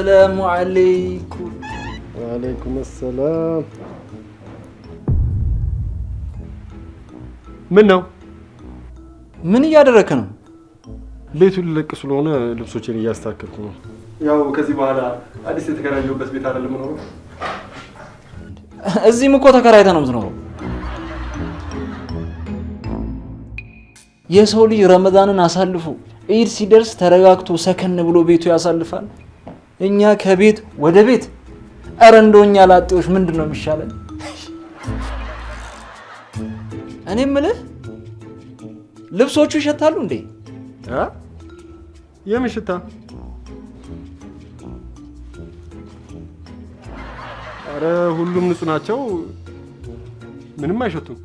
السلام عليكم. وعليكم السلام. منو؟ من እያደረከ ነው? ቤቱን ልለቅ ስለሆነ ልብሶችን እያስተካከልኩ ነው። ያው ከዚህ በኋላ አዲስ የተከራየሁበት ቤት አይደለም ነው። እዚህም እኮ ተከራይተህ ነው የምትኖረው። የሰው ልጅ ረመዳንን አሳልፎ ኢድ ሲደርስ ተረጋግቶ ሰከን ብሎ ቤቱ ያሳልፋል። እኛ ከቤት ወደ ቤት። ኧረ እንደኛ ላጤዎች ምንድነው የሚሻለን? እኔ የምልህ ልብሶቹ ይሸታሉ እንዴ? የምን ሽታ? ኧረ ሁሉም ንጹህ ናቸው፣ ምንም አይሸቱም።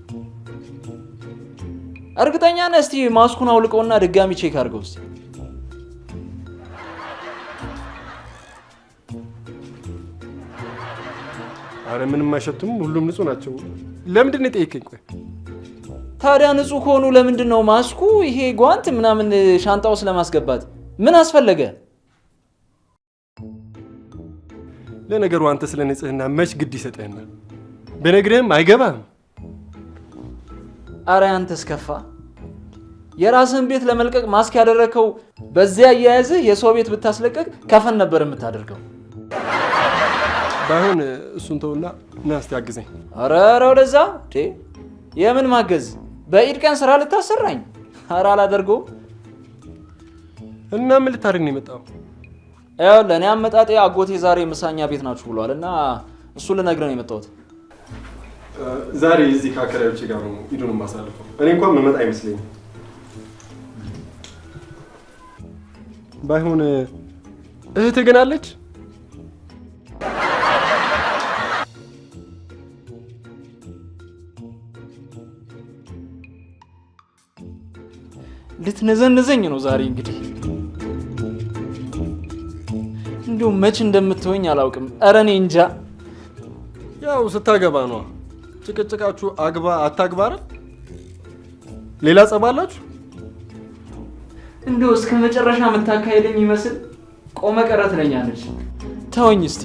እርግጠኛ ነህ? እስቲ ማስኩን አውልቀውና ድጋሚ ቼክ አድርገው እስቲ። ኧረ ምንም አይሸቱም፣ ሁሉም ንጹህ ናቸው። ለምንድን ነው የጠየቀኝ? ቆይ ታዲያ ንጹህ ከሆኑ ለምንድን ነው ማስኩ ይሄ ጓንት ምናምን ሻንጣ ውስጥ ለማስገባት ምን አስፈለገ? ለነገሩ አንተ ስለ ንጽህና መች ግድ ይሰጠህና? በነግርህም አይገባም። ኧረ አንተስ ከፋ። የራስህን ቤት ለመልቀቅ ማስክ ያደረከው በዚያ አያያዝህ የሰው ቤት ብታስለቀቅ ከፈን ነበር የምታደርገው። ባይሆን እሱን ተውና ና እስቲ አግዘኝ። ኧረ ወደዛ የምን ማገዝ? በኢድ ቀን ስራ ልታሰራኝ? ኧረ አላደርገውም። እና ምን ልታደርግ ነው የመጣው? ያው ለኔ አመጣጤ አጎቴ ዛሬ ምሳኛ ቤት ናችሁ ብሏል እና እሱ ልነግርህ ነው የመጣሁት። ዛሬ እዚህ ከአከራዮቼ ጋር ነው ኢዱን ማሳልፈው። እኔ እንኳን መመጣ አይመስለኝም። ባይሆን እህትህ ግን አለች? ልትነዘንዘኝ ነው ዛሬ እንግዲህ። እንዲሁ መች እንደምትወኝ አላውቅም። ኧረ እኔ እንጃ። ያው ስታገባ ነው ጭቅጭቃችሁ። አግባ አታግባ አይደል? ሌላ ጸብ አላችሁ? እንዲሁ እስከ መጨረሻ የምታካሄደኝ ይመስል ቆመ ቀረ ትለኛለች። ተወኝ እስቲ።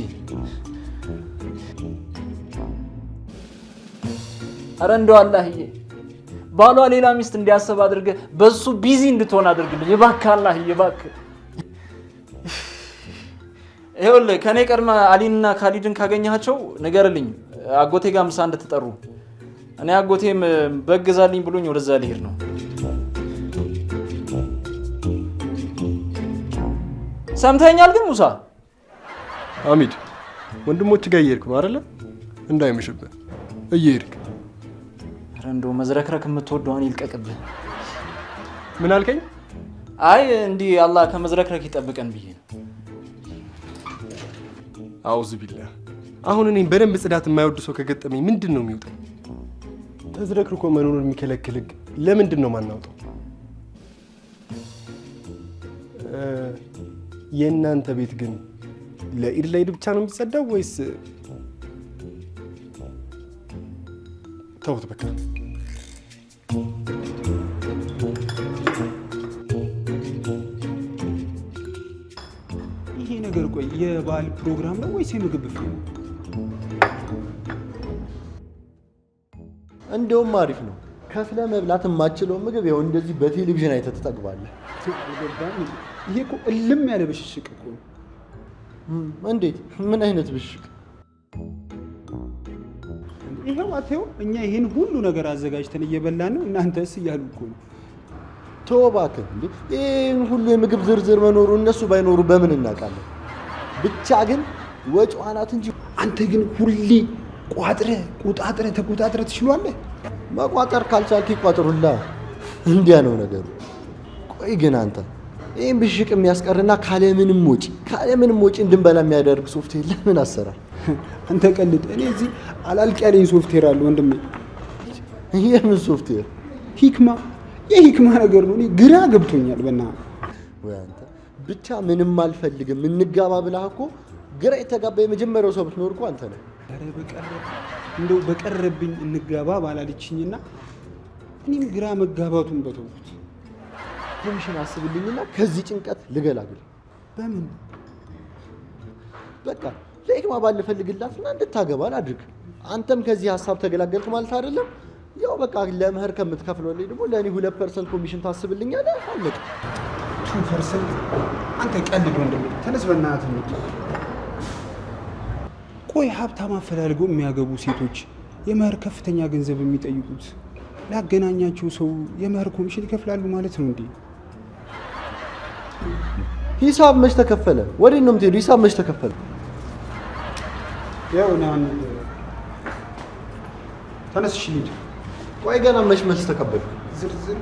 ኧረ እንደው አላህዬ ባሏ ሌላ ሚስት እንዲያስብ አድርገህ በሱ ቢዚ እንድትሆን አድርግልኝ እባክህ። አላህዬ እባክህ። ይኸውልህ ከኔ ቀድመ አሊንና ካሊድን ካገኛቸው ንገርልኝ አጎቴ ጋር ምሳ እንድትጠሩ። እኔ አጎቴም በግዛልኝ ብሎኝ ወደዛ ልሄድ ነው። ሰምተኛል ግን ሙሳ? አሚድ ወንድሞች ጋር እየሄድክ ነው አይደለ? እንዳይመሽብህ እየሄድክ። ኧረ እንደው መዝረክረክ የምትወደውን ይልቀቅብህ። ምን አልከኝ? አይ እንዲህ አላህ ከመዝረክረክ ይጠብቀን ብዬ ነው። አውዝ ቢላ። አሁን እኔም በደንብ ጽዳት የማይወድ ሰው ከገጠመኝ ምንድን ነው የሚወጣው? ተዝረክርኮ መኖሩን የሚከለክል ህግ ለምንድን ነው ማናውጣው? የእናንተ ቤት ግን ለኢድ ለኢድ ብቻ ነው የሚጸዳው ወይስ? ተውት በቃ። ይሄ ነገር ቆይ የባህል ፕሮግራም ነው ወይስ የምግብ ፊልም? እንደውም አሪፍ ነው። ከፍለ መብላት የማትችለው ምግብ ያው እንደዚህ በቴሌቪዥን አይተህ ትጠግባለህ። ይሄ እኮ እልም ያለ ብሽሽቅ እኮ ነው። እንዴት? ምን አይነት ብሽሽቅ? ይሄው አትየው፣ እኛ ይሄን ሁሉ ነገር አዘጋጅተን እየበላን ነው፣ እናንተስ እያሉ እኮ ነው። ተው እባክህ። እንዴ ይሄን ሁሉ የምግብ ዝርዝር መኖሩ እነሱ ባይኖሩ በምን እናውቃለን? ብቻ ግን ወጪው አናት እንጂ። አንተ ግን ሁሌ ተቆጣጥረህ ትችላለህ። መቋጠር ካልቻልክ ይቋጥሩላ። እንዲያ ነው ነገሩ። ቆይ ግን አንተ ይሄን ብሽቅ የሚያስቀርና ካለምንም ወጪ እንድንበላ የሚያደርግ ሶፍትዌር ለምን አሰራር? አንተ ቀልድ። እኔ እዚህ አላልቅ ያለኝ ሶፍትዌር አለ ወንድሜ። የምን ሶፍትዌር? የሂክማ ነገር ነው። እኔ ግራ ገብቶኛል። ወይ አንተ ብቻ ምንም አልፈልግም እንጋባ ብለህ እኮ ግራ የተጋባ የመጀመሪያው ሰው ብትኖር እኮ አንተ ነህ። ኧረ እንደው በቀረብኝ እንጋባ ባላለችኝና እኔም ግራ መጋባቱን በተውኩት። ትንሽን አስብልኝና ከዚህ ጭንቀት ልገላግል። በምን? በቃ ለኢክማ ባል ፈልግላትና እንድታገባ አድርግ። አንተም ከዚህ ሀሳብ ተገላገልክ ማለት አይደለም። ያው በቃ ለመህር ከምትከፍለው ላይ ደግሞ ለኔ 2% ኮሚሽን ታስብልኛለህ። አለቀ። 2% አንተ ቀልድ ወንድም፣ ተነስ በእናትህ እንዴ። ቆይ ሀብታም አፈላልገው የሚያገቡ ሴቶች የመህር ከፍተኛ ገንዘብ የሚጠይቁት ላገናኛቸው ሰው የመህር ኮሚሽን ይከፍላሉ ማለት ነው እንዴ? ሂሳብ መች ተከፈለ? ወዴት ነው የምትሄዱ? ሂሳብ መች ተከፈለ? ያው ናን ተነስ እሺ ልጅ። ቆይ ገና መች ተከበለ? ዝርዝር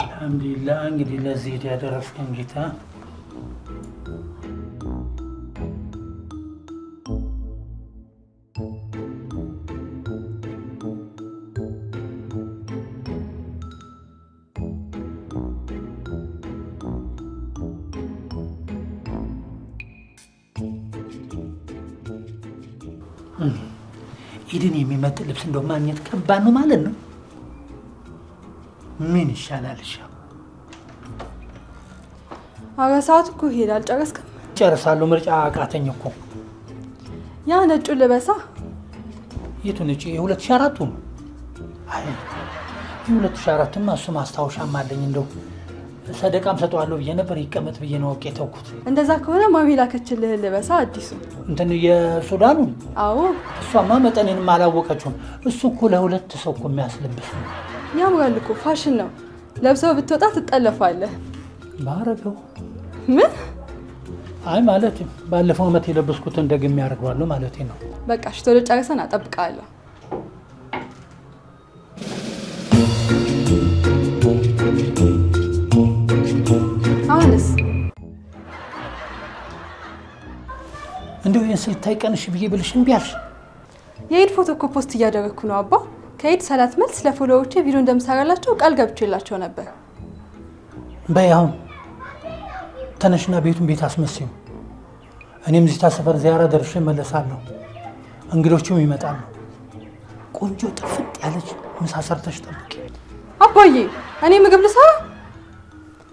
አልሐምዱሊላህ እንግዲህ ለዚህ ያደረስከን ጌታ ኢድን የሚመጥን ልብስ እንደው ማግኘት ከባድ ነው ማለት ነው። ምን ይሻላል? አረ ሰዓት እኮ ይሄዳል። ጨረስክም? ጨርሳለሁ። ምርጫ አቃተኝ እኮ። ያ ነጩን ልበሳ። የቱን ነጭ? የ2004ቱ ነው። አይ የ2004ማ እሱ ማስታወሻም አለኝ። እንደው ሰደቃም ሰጠዋለሁ ብዬ ነበር፣ ይቀመጥ ብዬ ነው ወቄ ተውኩት። እንደዛ ከሆነ ማሚ ላከችልህ ልበሳ። አዲሱ እንትን የሱዳኑ? አዎ። እሷማ መጠኔንም አላወቀችውም። እሱ እኮ ለሁለት ሰው እኮ የሚያስለብስ ነው። ያምራል እኮ ፋሽን ነው። ለብሰው ብትወጣ ትጠለፋለህ። ባረገው ምን? አይ ማለት ባለፈው ዓመት የለበስኩትን ደግሜ ያደርገዋለሁ ማለት ነው። በቃ እሺ፣ ቶሎ ጨርሰን አጠብቃለሁ። አሁንስ እንደው ይህን ስልታይ ቀንሽ ብዬ ብልሽ እምቢ አልሽ። የኢድ ፎቶ እኮ ፖስት እያደረግኩ ነው አባ። ከኢድ ሰላት መልስ ለፎሎዎቼ ቪዲዮ እንደምሰራላቸው ቃል ገብቼላቸው ነበር። በይ አሁን ተነሽና ቤቱን ቤት አስመስዩ። እኔም እዚህ ሰፈር ዚያራ ደርሼ እመለሳለሁ። እንግዶቹም ይመጣሉ። ቆንጆ ጥፍጥ ያለች ምሳ ሰርተሽ ጠብቂ። አባዬ እኔ ምግብ ልሰራ?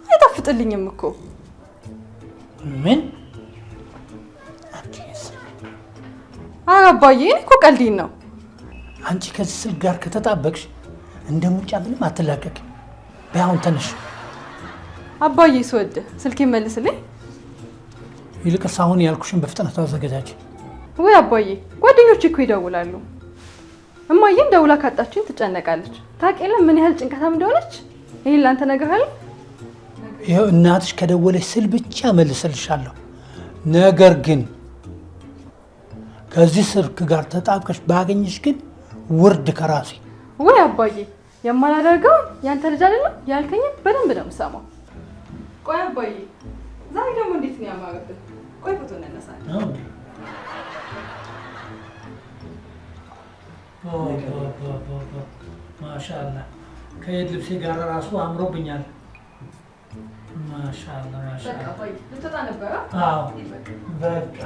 አይጣፍጥልኝም እኮ። ምን? ኧረ አባዬ እኔ እኮ ቀልዴን ነው። አንቺ ከዚህ ስልክ ጋር ከተጣበቅሽ እንደ ሙጫ ምንም አትላቀቅም። በይ አሁን ተነሽ። አባዬ ስወድ ስልኬን መልስልኝ። ይልቅስ አሁን ያልኩሽን በፍጥነት አዘጋጃጅ። ወይ አባዬ ጓደኞቼ እኮ ይደውላሉ። እማዬም ደውላ ካጣችኝ ትጨነቃለች። ታውቂ የለም ምን ያህል ጭንቀታም እንደሆነች። ይሄን ላንተ እነግርሃለሁ። ይኸው እናትሽ ከደወለች ስል ብቻ መልስልሻለሁ። ነገር ግን ከዚህ ስልክ ጋር ተጣብቀሽ ባገኝሽ ግን ውርድ ከራሴ። ወይ አባዬ የማላደርገው ያንተ ልጅ አይደለም ያልከኝን በደንብ ነው የምሰማው። ቆይ አባዬ ዛሬ ደግሞ እንዴት ነው ያማረብን? ቆይ ፎቶ እንነሳለን። ማሻአላህ ከየት ልብሴ ጋር ራሱ አምሮብኛል። ማሻአላህ ማሻአላህ። በቃ አባዬ ልትወጣ ነበረ? አዎ በቃ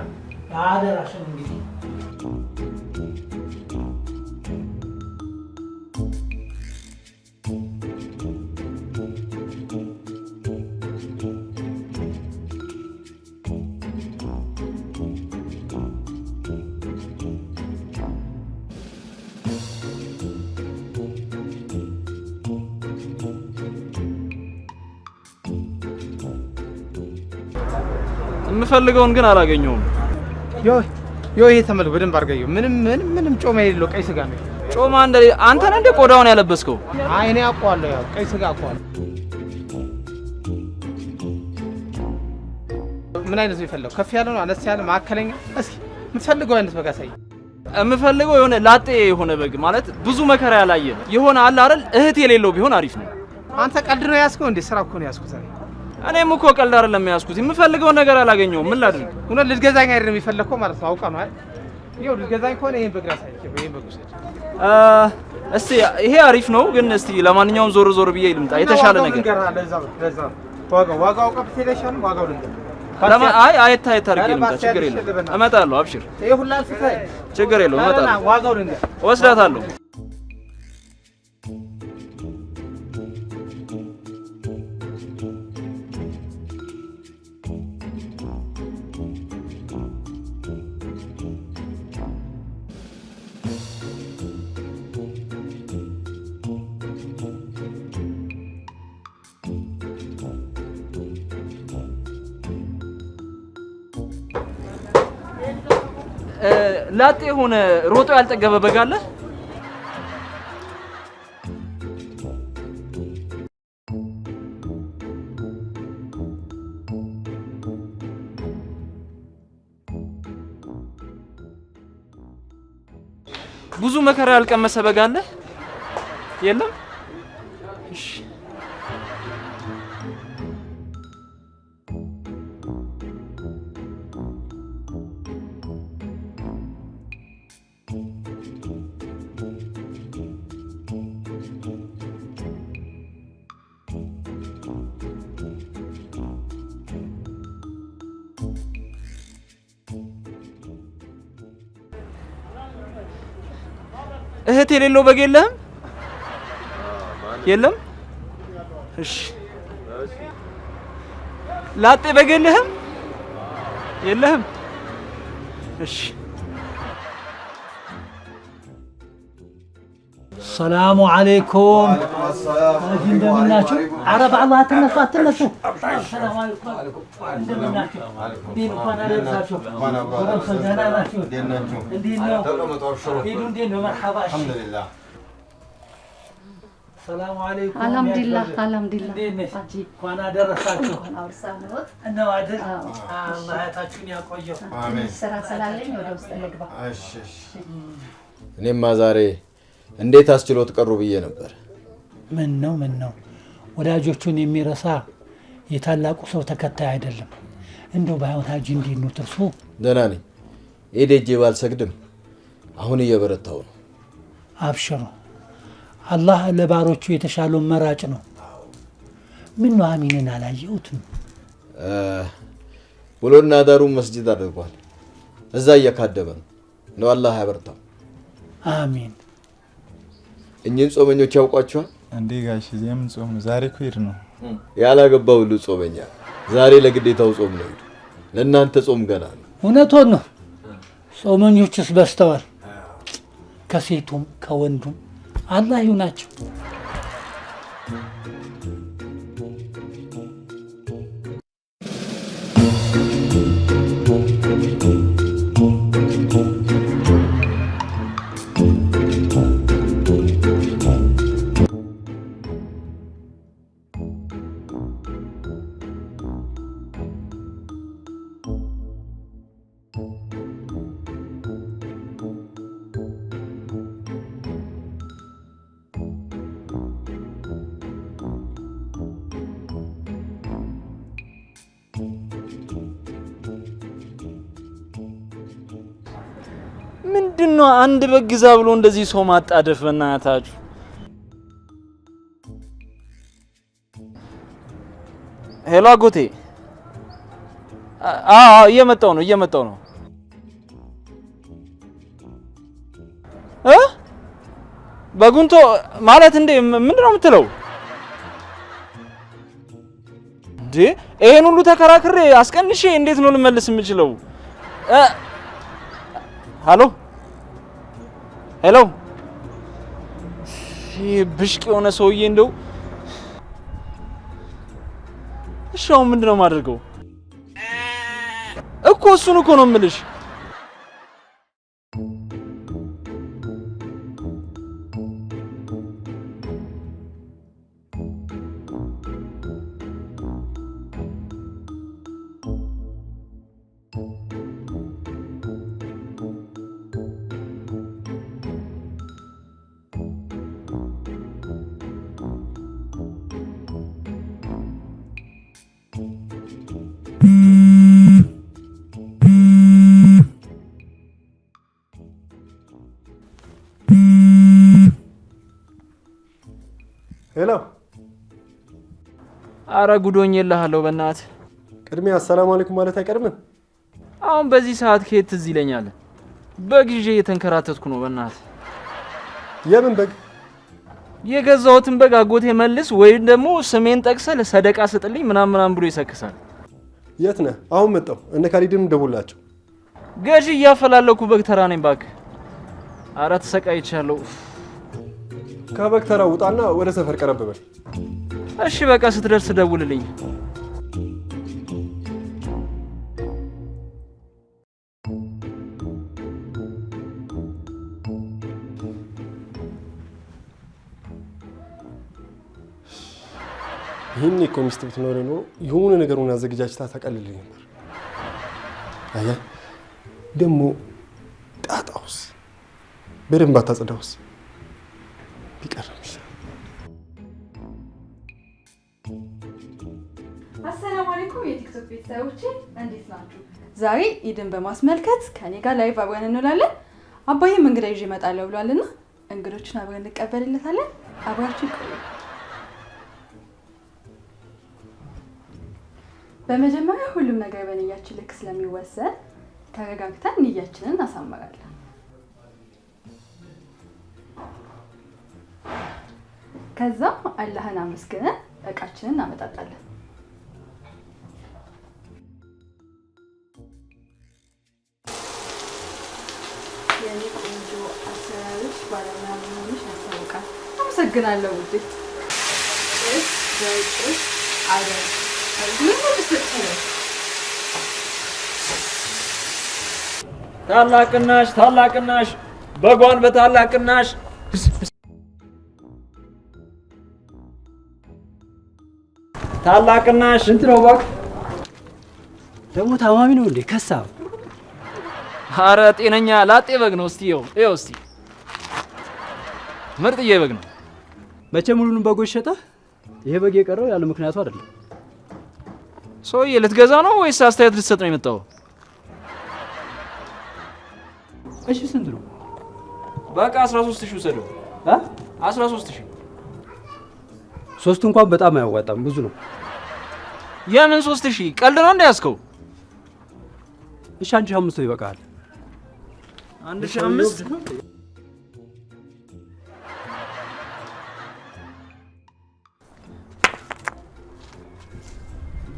አደራሽን እንግዲህ የምፈልገውን ግን አላገኘውም። ዮ ይሄ ተመልክ በደንብ አድርገው። ምንም ጮማ የሌለው ቀይ ስጋ ነው። ጮማ እንደ አንተ ነህ እንደ ቆዳውን ያለበስከው? አይ እኔ አውቀዋለሁ። ያው ቀይ ስጋ አውቀዋለሁ። ምን አይነት ነው የፈለገው? ከፍ ያለ ነው? አነስ ያለ? መካከለኛ? እስኪ የምትፈልገው አይነት በግ አሳይ። የምፈልገው የሆነ ላጤ የሆነ በግ ማለት ብዙ መከራ ያላየ የሆነ አለ አይደል? እህት የሌለው ቢሆን አሪፍ ነው። አንተ ቀልድ ነው ያዝከው እንዴ? ስራ እኮ ነው ያዝኩት። እኔም እኮ ቀልድ አይደለም ያዝኩት። የምፈልገው ነገር አላገኘሁም። ምን ላድርግ? እውነት ልትገዛኝ አይደለም የፈለከው ማለት ነው? አውቀህ ነው አይደል? ይኸው ልትገዛኝ ከሆነ ይሄን በግ አሳይ። ይሄን በግ ውሰድ። እስቲ ይሄ አሪፍ ነው ግን እስቲ ለማንኛውም ዞር ዞር ብዬ ልምጣ የተሻለ ነገር። ዋጋው ቀብት ይለሻል። ዋጋው ልንገር። አይ አይታ አድርጌ ልምጣ። ችግር የለውም እመጣለሁ። አብሽር። ይሄ ሁላ አልፍታይ። ችግር የለውም እመጣለሁ። ዋጋው ልንገር። ወስዳታለሁ። ላጤ ሆነ ሮጦ ያልጠገበ በግ አለ? ብዙ መከራ ያልቀመሰ በግ አለ? የለም? እሺ እህት የሌለው በግ የለህም? የለም? እሺ ላጤ በግ የለህም? የለህም? እሺ ሰላሙ አለይኩም። እንደምን ናችሁ? ኧረ በአላህ አትነሱ አትነሱ። ሰላም አለይኩም። እንደምን ናችሁ? እንኳን አደረሳችሁ። ደህና ናችሁ? እንዴት ነው? ዒዱ እንዴት ነው? መርሐባ። አልሐምዱሊላህ። ሰላም አለይኩም። አልሐምዱሊላህ አልሐምዱሊላህ። እንኳን አደረሳችሁ። እነው አይደል? አላህ ሀያታችሁን ያቆየው። አሜን። ስራ ስላለኝ ወደ ውስጥ ልግባ። እሺ እሺ። እኔማ ዛሬ እንዴት አስችሎት ቀሩ ብዬ ነበር። ምን ነው ወዳጆቹን የሚረሳ የታላቁ ሰው ተከታይ አይደለም። እንደው ባይሆን ሀጂ እንዴት ነው ትርሱ? ደህና ነኝ። ኤዴጄ ባልሰግድም አሁን እየበረታው ነው። አብሽሩ። አላህ ለባሮቹ የተሻለውን መራጭ ነው። ምን ነው አሚንን አላየሁትም? ውሎና ዳሩን መስጂድ አድርጓል። እዛ እየካደበ ነው። አላህ ያበርታው። አሚን። እኚህን ጾመኞች ያውቋቸዋል እንዴ? ጋሽ የምን ጾም ነው? ዛሬ እኮ ዒድ ነው። ያላገባ ሁሉ ጾመኛ ዛሬ ለግዴታው ጾም ነው። ለእናንተ ጾም ገና ነው። እውነቶን ነው። ጾመኞችስ በስተዋል። ከሴቱም ከወንዱም አላህ ይሁናቸው። ምንድነው አንድ በግ ግዛ ብሎ እንደዚህ ሰው ማጣደፍ? በእናታችሁ ሄሎ አጎቴ። እየመጣው ነው በጉንቶ ማለት እንዴ? ምንድነው የምትለው እንዴ? ይሄን ሁሉ ተከራክሬ አስቀንሼ እንዴት ነው ልመልስ የምችለው? ሄሎ ብሽቅ የሆነ ሰውዬ እንደው እሺ አሁን ምንድነው የማደርገው እኮ? እሱን እኮ ነው የምልሽ። ሄሎ። አረ ጉዶኝ የለሃለሁ በእናትህ። ቅድሚያ አሰላሙ አለይኩም ማለት አይቀርም። አሁን በዚህ ሰዓት ከየት ትዝ ይለኛል? በግ ይዤ እየተንከራተትኩ ነው በእናትህ። የምን በግ? የገዛሁትን በግ አጎቴ መልስ ወይም ደግሞ ስሜን ጠቅሰህ ለሰደቃ ስጥልኝ ምናምን ብሎ ይሰክሳል። የት ነህ? አሁን መጣሁ። እነ ካሊድን ደውላቸው። ገዢ እያፈላለኩ በግ ተራ ነኝ እባክህ። አረ ተሰቃይቻለሁ። ከበግ ተራ ውጣና ወደ ሰፈር ቀረብ በል። እሺ በቃ ስትደርስ ደውልልኝ። ይህን እኮ ሚስት ብትኖር ኖሮ የሆነ ነገሩን አዘገጃጅታ ታቀልልኝ ነበር። አየህ ደግሞ ጣጣውስ በደንብ አታጸዳውስ ቢቀርም ይሻላል። አሰላሙ አለይኩም የቲክቶክ ቤተሰቦቼ እንዴት ናችሁ? ዛሬ ኢድን በማስመልከት ከኔ ጋር ላይቭ አብረን እንውላለን። አባዬም እንግዳ ይዤ እመጣለሁ ብሏልና እንግዶችን አብረን እንቀበልለታለን። አብራችሁ ይቆዩ። በመጀመሪያ ሁሉም ነገር በንያችን ልክ ስለሚወሰን ተረጋግተን ንያችንን እናሳምራለን። ከዛም አላህን አመስግነን እቃችንን እናመጣጣለን። የኔ ቆንጆ አሰራሮች ባለሙያ መሆንሽ ያስታውቃል። አመሰግናለሁ ውዴ። አይደል ታላቅናሽ በጓን በታላቅናሽ ታላቅናሽ እንት ነው እባክህ። ደግሞ ታማሚ ነው እንዴ? ከሳ አረ ጤነኛ ላጤ በግ ነው። እስቲ ይኸው እስቲ ምርጥዬ በግ ነው። መቼም ሁሉንም በጎች ሸጠህ? ይሄ በግ የቀረው ያለ ምክንያቱ አይደለም። ሰውዬ ልትገዛ ነው ወይስ አስተያየት ልትሰጥ ነው የመጣው? እሺ ስንት ነው? በቃ 13000 ውሰደው። 13000 ሶስቱ እንኳን በጣም አያዋጣም፣ ብዙ ነው። የምን 3000? ቀልድ ነው እንዳያስከው። እሺ 1500 ይበቃል። 1500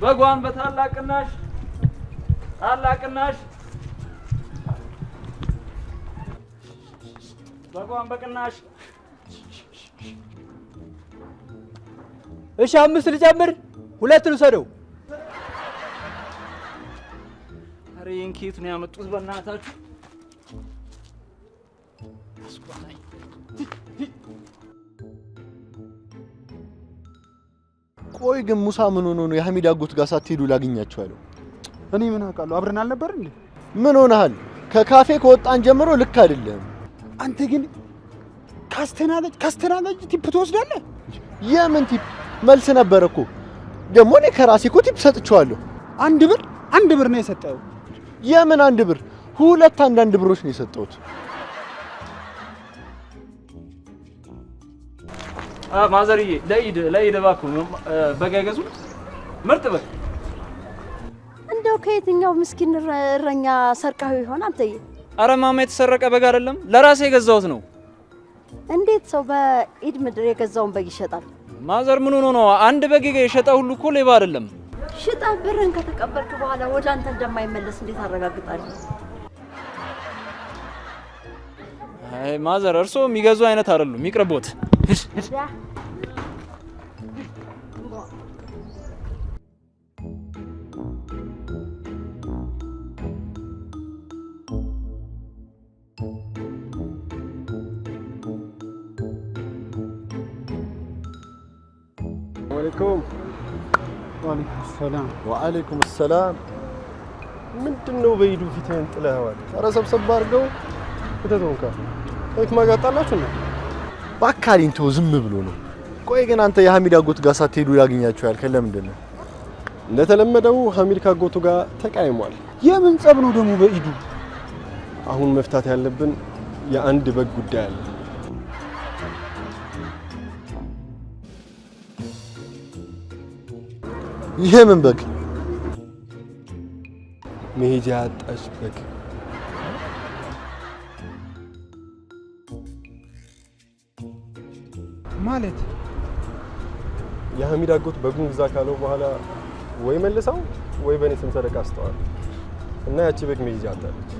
በጓን በታላቅናሽ በጓን በቅናሽ። እሺ 5 ልጨምር፣ 2 ልውሰደው። አረ የንኬት ነው ያመጡት በእናታችሁ። ቆይ ግን ሙሳ ምን ሆኖ ነው የሐሚድ አጎት ጋር ሳትሄዱ ላገኛችሁ ያለው? እኔ ምን አውቃለሁ? አብረን አልነበር እንዴ? ምን ሆነሃል? ከካፌ ከወጣን ጀምሮ ልክ አይደለም። አንተ ግን ካስተናጋጅ ቲፕ ትወስዳለህ? የምን ቲፕ? መልስ ነበር እኮ። ደግሞ እኔ ከራሴ እኮ ቲፕ ሰጥቼዋለሁ። አንድ ብር ነው የሰጠው። የምን 1 ብር? 2 1 ብሮች ነው የሰጠሁት። ማዘርዬ ለኢድ እባክዎ በግ አይገዙም? ምርጥ በግ። እንደው ከየትኛው ምስኪን እረኛ ሰርቀው ይሆን አንተዬ? አረ ማማ የተሰረቀ በግ አይደለም፣ ለራሴ የገዛሁት ነው። እንዴት ሰው በኢድ ምድር የገዛውን በግ ይሸጣል? ማዘር ምን ሆኖ ነው? አንድ በግ የሸጠ ሁሉ እኮ ሌባ አይደለም። ሽጣ ብርን ከተቀበልክ በኋላ ወደ አንተ እንደማይመለስ እንዴት አረጋግጣለሁ? አይ ማዘር እርሶ የሚገዙ አይነት አይደሉም፣ ይቅርቦት። ወአለይኩም ሰላም። ወአለይኩም ሰላም። ምንድነው በኢዱ ፊትህን ጥለኸዋል? ኧረ ሰብሰብ አድርገው ከተተውካ እክማ ጋጣላችሁ ነው። ባካሊን ተው፣ ዝም ብሎ ነው። ቆይ ግን አንተ የሐሚድ አጎት ጋር ሳትሄዱ ላገኛችሁ ያልከኝ ለምንድን ነው? እንደተለመደው ሐሚድ ካጎቱ ጋር ተቃይሟል። የምን ጸብ ነው ደግሞ በኢዱ? አሁን መፍታት ያለብን የአንድ በግ ጉዳይ አለ። የምን በግ? መሄጃ ያጣሽ በግ ማለት የሐሚድ አጎት በጉን ግዛ ካለው በኋላ ወይ መልሰው ወይ በእኔ ስም ሰደቃ አስተዋል እና ያቺ በግ መሄጃ አጣለች።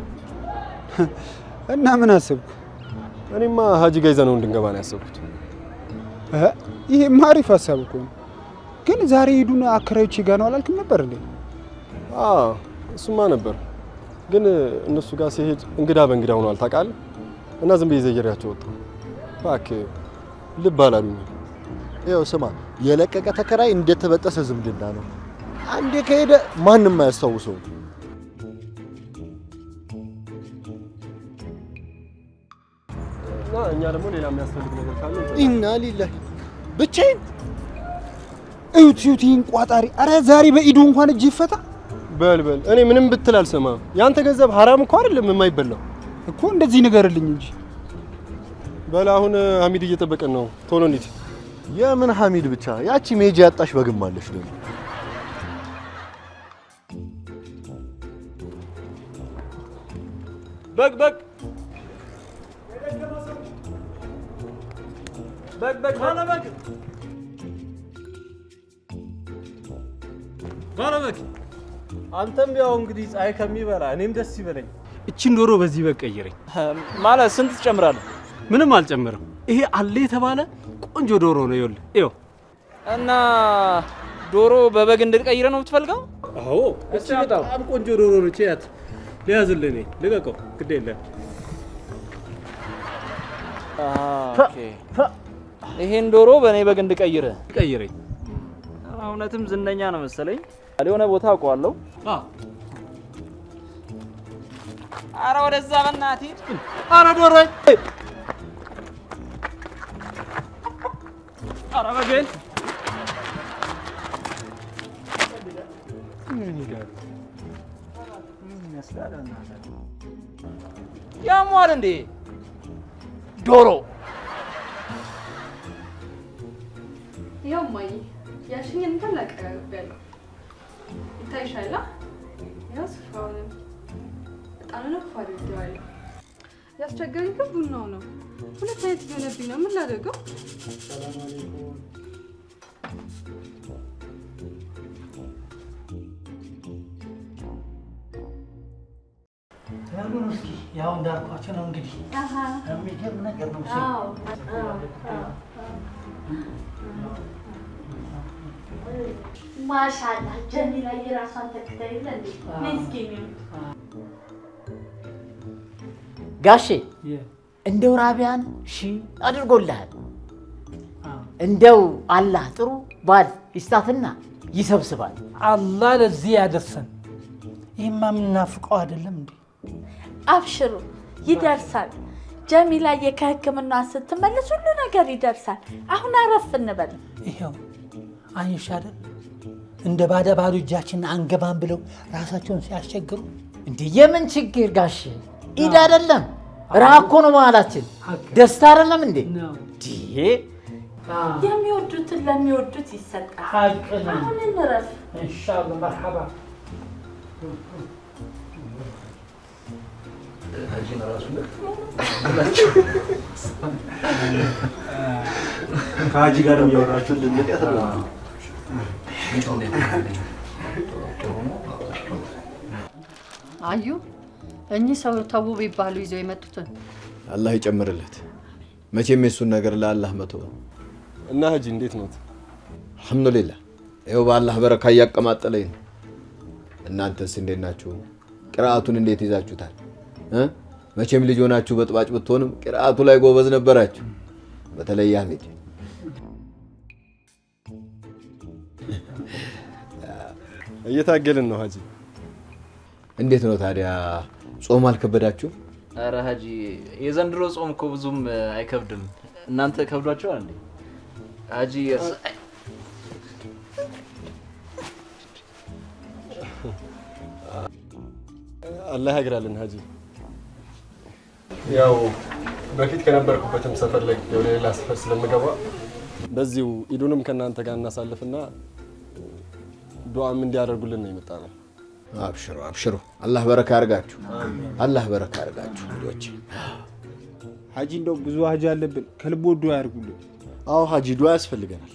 እና ምን አሰብኩ? እኔማ ሀጂ ጋር ይዘነው እንድንገባ ነው ያሰብኩት። ይሄማ አሪፍ ሀሳብ እኮ ነው። ግን ዛሬ ሂዱን አከራዮቼ ጋር ነው አላልክም ነበር እንዴ? እሱማ ነበር። ግን እነሱ ጋር ሲሄድ እንግዳ በእንግዳ ሆኗል ታውቃለህ። እና ዝም ብዬ ዘየሪያቸው ወጣሁ። እባክህ ልብ አላሉኝ። ይኸው ስማ፣ የለቀቀ ተከራይ እንደተበጠሰ ዝምድና ነው። አንዴ ከሄደ ማንም አያስታውሰው። እኛ ደግሞ ሌላ የሚያስፈልግ ነገር ካለ ኢና ሊላሂ ብቻዬን እዩት ይህን ቋጣሪ። አረ ዛሬ በኢዱ እንኳን እጅ ይፈታ። በልበል እኔ ምንም ብትል አልሰማም። ያንተ ገንዘብ ሐራም እኮ አይደለም የማይበላው እኮ። እንደዚህ ንገርልኝ እንጂ። በል አሁን ሐሚድ እየጠበቀን ነው፣ ቶሎ እንሂድ። የምን ሐሚድ ብቻ? ያቺ ሜጃ ያጣሽ በግም አለሽ ደግሞ። በግ በግ በግ በግ ባለ በግ ባለ በግ። አንተም ያው እንግዲህ ፀሐይ ከሚበላ እኔም ደስ ይበለኝ። እቺን ዶሮ በዚህ በግ ቀይረኝ። ማለት ስንት ትጨምራለህ? ምንም አልጨምርም። ይሄ አለ የተባለ ቆንጆ ዶሮ ነው። ይኸውልህ ይኸው። እና ዶሮ በበግ እንድትቀይረ ነው የምትፈልገው? አዎ እቺ በጣም ቆንጆ ዶሮ ነው። ቼት ሊያዝልህ እኔ ልቀቀው፣ ግድ የለም። ኦኬ ይሄን ዶሮ በእኔ በግ እንድቀይረ ቀይረኝ። እውነትም ዝነኛ ነው መሰለኝ። የሆነ ቦታ አውቀዋለሁ። ኧረ ወደዛ በእናትህ። ኧረ ዶሮ ኧረ በግን ያሟል እንዴ ዶሮ? ያው ማይ ያሽኝን ታላቅ ያለው ይታይሻል። ያው ስፋውን በጣም ነው ፋሪው ያስቸገረኝ ግን ቡናው ነው። ሁለት አይነት የሆነብኝ ነው። ምን ላደርገው? ሰላም አለይኩም። ተናገሩ እስኪ። ያው እንዳልኳቸው ነው እንግዲህ። የሚገርም ነገር ነው። ማሻአላ ጀሚላ የራሷን ተከታይለ እንዴ መስኪን ጋሼ እንደው ራቢያን አድርጎልሃል። እንደው አላህ ጥሩ ባል ይስጣትና ይሰብስባል። አላህ ለዚህ ያደርሰን። ይህማ የምናፍቀው አይደለም እንዴ? አብሽሩ ይደርሳል። ጀሚላ ከሕክምና ስትመለስ ሁሉ ነገር ይደርሳል። አሁን አረፍ እንበል። ይሄው አይሽ አይደል እንደ ባዳ ባዶ እጃችንን አንገባም ብለው ራሳቸውን ሲያስቸግሩ። እንዴ የምን ችግር ጋሼ? ኢድ አይደለም ራኮ ነው መሀላችን። ደስታ አይደለም እንዴ? የሚወዱትን ለሚወዱት ይሰጣል። አሁን እንረፍ ኢንሻአላህ። መርሐባ ከሀጂ ጋር እያወራችሁ ልንቀጥ አዩ እኚህ ሰው ተው ቢባሉ ይዘው የመጡትን አላህ ይጨምርለት። መቼም የሱን ነገር ለአላህ መተው እና ሀጂ እንዴት ነው? አልሐምዱሊላህ ይኸው በአላህ በረካ እያቀማጠለኝ ነው። እናንተስ እንዴት ናችሁ? ቅርአቱን እንዴት ይዛችሁታል? መቼም ልጅ ሆናችሁ በጥባጭ ብትሆንም ቅርአቱ ላይ ጎበዝ ነበራችሁ። በተለይ ሐሚድ እየታገልን ነው። ሀጂ እንዴት ነው ታዲያ? ጾም አልከበዳችሁ? ኧረ ሀጂ የዘንድሮ ጾም እኮ ብዙም አይከብድም። እናንተ ከብዷችኋል እንዴ? ሀጂ አላህ ያግራልን። ሀጂ ያው በፊት ከነበርኩበትም ሰፈር ላይ ወደ ሌላ ሰፈር ስለምገባ በዚሁ ኢዱንም ከእናንተ ጋር እናሳልፍና ዱዓም እንዲያደርጉልን ነው የመጣነው። አብሽሩ አብሽሩ። አላህ በረካ ያርጋችሁ። አላህ በረካ ያርጋችሁ ልጆች። ሀጂ እንደው ብዙ ሀጂ አለብን፣ ከልቦ ዱዓ ያርጉልን። አዎ ሀጂ ዱዓ ያስፈልገናል።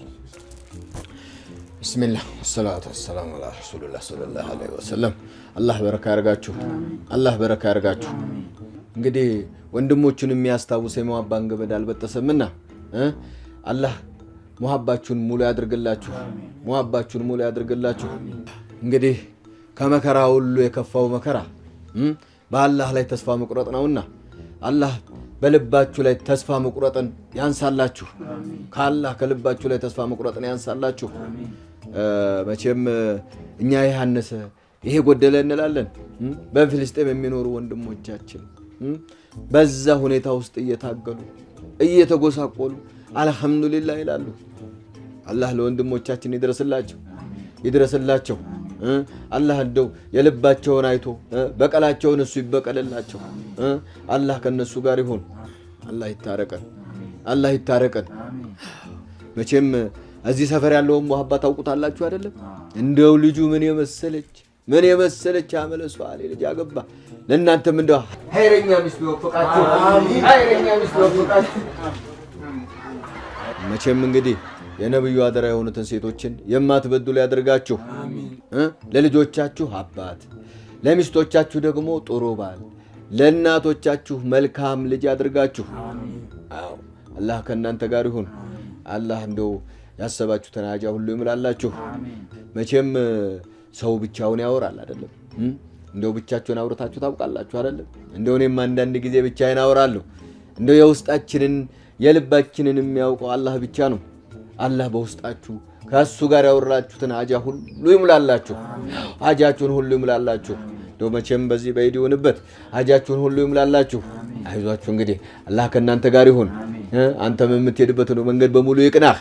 ቢስሚላህ ወሰላቱ ወሰላሙ ዐላ ረሱሊላህ ሰለላሁ ዐለይሂ ወሰለም። አላህ በረካ ያርጋችሁ። አላህ በረካ ያርጋችሁ። እንግዲህ ወንድሞቹን የሚያስታውስ የመዋባን ገመድ አልበጠሰምና አላህ ሙሐባችሁን ሙሉ ያድርግላችሁ። ሙሐባችሁን ሙሉ ያድርግላችሁ። እንግዲህ ከመከራ ሁሉ የከፋው መከራ በአላህ ላይ ተስፋ መቁረጥ ነውና አላህ በልባችሁ ላይ ተስፋ መቁረጥን ያንሳላችሁ። ከአላህ ከልባችሁ ላይ ተስፋ መቁረጥን ያንሳላችሁ። መቼም እኛ ይሄ አነሰ ይሄ ጎደለ እንላለን። በፍልስጤም የሚኖሩ ወንድሞቻችን በዛ ሁኔታ ውስጥ እየታገሉ እየተጎሳቆሉ አልሐምዱሊላህ ይላሉ። አላህ ለወንድሞቻችን ይድረስላቸው ይድረስላቸው። አላህ እንደው የልባቸውን አይቶ በቀላቸውን እሱ ይበቀልላቸው። አላህ ከነሱ ጋር ይሁን። አላህ ይታረቀን። አላህ ይታረቀን። መቼም እዚህ ሰፈር ያለውን ሙሐባ ታውቁታላችሁ አይደለም? እንደው ልጁ ምን የመሰለች አመለ ሷሊ ልጅ አገባ። ለእናንተም እንደው ሀይረኛ ሚስት ይወፍቃችሁ። አሜን። ሀይረኛ ሚስት ይወፍቃችሁ። መቼም እንግዲህ የነብዩ አደራ የሆኑትን ሴቶችን የማትበድሉ ያደርጋችሁ። ለልጆቻችሁ አባት፣ ለሚስቶቻችሁ ደግሞ ጥሩ ባል፣ ለእናቶቻችሁ መልካም ልጅ ያደርጋችሁ። አዎ አላህ ከእናንተ ጋር ይሁን። አላህ እንደው ያሰባችሁትን ሀጃ ሁሉ ይምላላችሁ። መቼም ሰው ብቻውን ያወራል አይደለም? እንደው ብቻችሁን አውርታችሁ ታውቃላችሁ አይደለም? እንደው እኔም አንዳንድ ጊዜ ብቻዬን አወራለሁ። እንደው የውስጣችንን የልባችንን የሚያውቀው አላህ ብቻ ነው። አላህ በውስጣችሁ ከእሱ ጋር ያወራችሁትን ሀጃ ሁሉ ይምላላችሁ። ሀጃችሁን ሁሉ ይምላላችሁ። እንደው መቼም በዚህ በይዲውንበት ሀጃችሁን ሁሉ ይምላላችሁ። አይዟችሁ እንግዲህ አላህ ከእናንተ ጋር ይሁን። አንተም የምትሄድበት መንገድ በሙሉ ይቅናህ።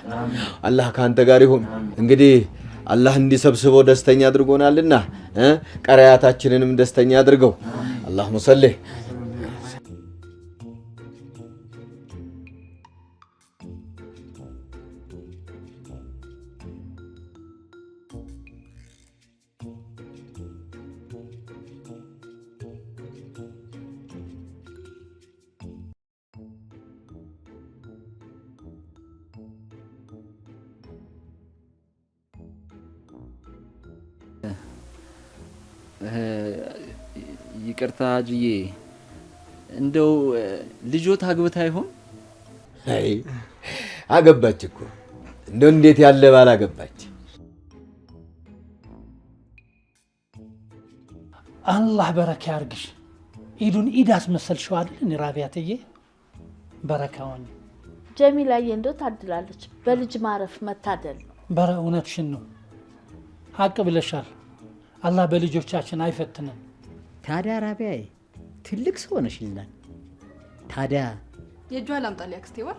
አላህ ከአንተ ጋር ይሁን። እንግዲህ አላህ እንዲሰብስበው ደስተኛ አድርጎናልና ቀሪያታችንንም ደስተኛ አድርገው። አላሁመ ሰሊ ይቅርታ ሀጂዬ፣ እንደው ልጆት አግብታ ይሆን? አይ አገባች እኮ። እንደው እንዴት ያለ ባል አገባች። አላህ በረካ ያርግሽ። ኢዱን ኢድ አስመሰልሽው አይደል ራቢያትዬ? በረካውን ጀሚላዬ እንደው ታድላለች። በልጅ ማረፍ መታደል ነው። እውነትሽን ነው። ሀቅ ብለሻል። አላህ በልጆቻችን አይፈትነን። ታዲያ ራቢያዬ ትልቅ ሰው ነሽልናል። ታዲያ የእጇ ላምጣልኝ አክስቴ። ወር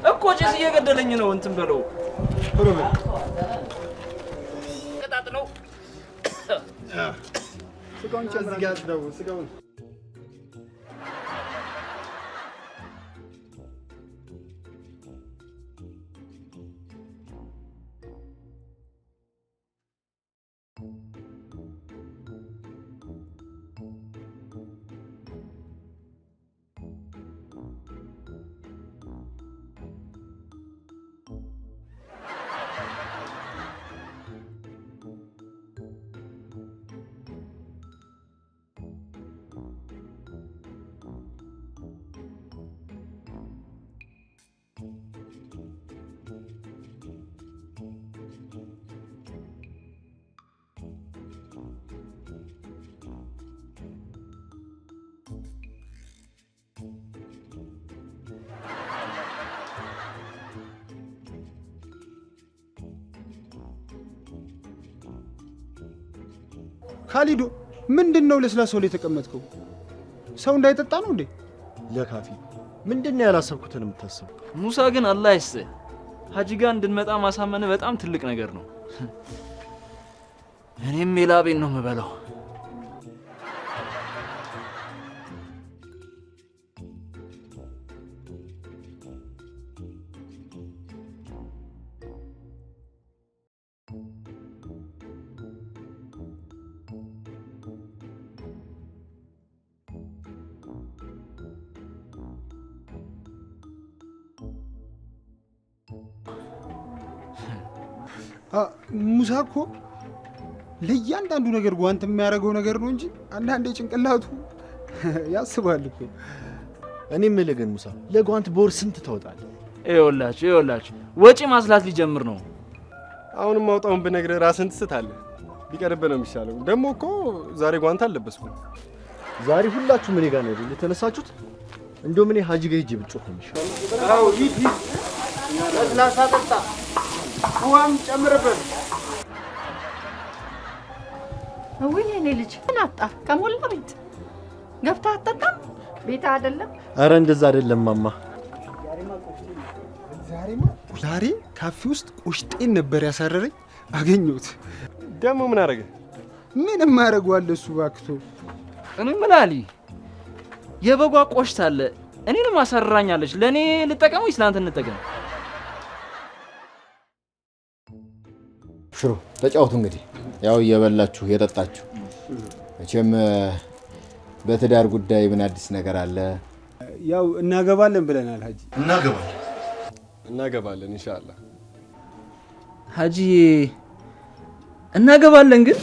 እኮ ጭስ እየገደለኝ ነው። እንትን በለው ቅጣጥ ነው። ስጋውን ጨምራለሁ። ስጋውን ካሊዶ ምንድነው ለስላሳው ላይ የተቀመጥከው? ሰው እንዳይጠጣ ነው እንዴ? ለካፊ ምንድነው ያላሰብኩትን የምታስበው? ሙሳ ግን አላህ ይስጥህ፣ ሀጂ ጋር እንድንመጣ ማሳመን በጣም ትልቅ ነገር ነው። እኔም የላቤን ነው የምበላው። ሙሳ እኮ ለእያንዳንዱ ነገር ጓንት የሚያደርገው ነገር ነው እንጂ አንዳንዴ ጭንቅላቱ ያስባል እኮ። እኔ የምልህ ግን ሙሳ ለጓንት በወር ስንት ታወጣለህ? ይኸውላችሁ ወጪ ማስላት ሊጀምር ነው። አሁንም ማውጣውን ብነግርህ ራስን ትስታለህ። ቢቀርብህ ነው የሚሻለው። ደግሞ እኮ ዛሬ ጓንት አልለበስኩም። ዛሬ ሁላችሁም እኔ ጋር ነው የተነሳችሁት። እንደውም እኔ ሀጂ ጋር ሂጅ ብጮህ ነው የሚሻለው። አዎ ሂድ። ለስላሳ ጠጣ፣ ውሃም ጨምርበት። ወይ እኔ ልጅ ምን አጣ? ከሞላ ቤት ገብታ አጠጣም ቤት አይደለም። አረ እንደዛ አይደለም ማማ። ዛሬ ካፌ ውስጥ ቆሽጤን ነበር ያሳረረኝ። አገኘሁት። ደግሞ ምን አደረገ? ምንም አደረገዋል እሱ ባክቶ። እኔ ምን አሊ የበጓ ቆሽት አለ እኔንም አሳርራኛለች። ለእኔ ልጠቀም ወይስ ለአንተ እንጠቀም? ሽሮ ተጫወቱ እንግዲህ ያው እየበላችሁ የጠጣችሁ። መቼም በትዳር ጉዳይ ምን አዲስ ነገር አለ? ያው እናገባለን ብለናል ሀጂ። እናገባለን ኢንሻአላህ ሀጂ እናገባለን ግን